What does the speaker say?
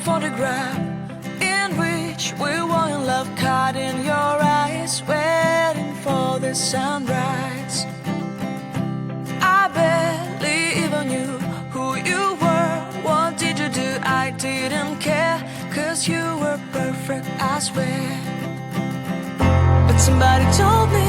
photograph in which we were in love, caught in your eyes, waiting for the sunrise. I barely even knew who you were. What did you do? I didn't care, 'cause you were perfect, I swear. But somebody told me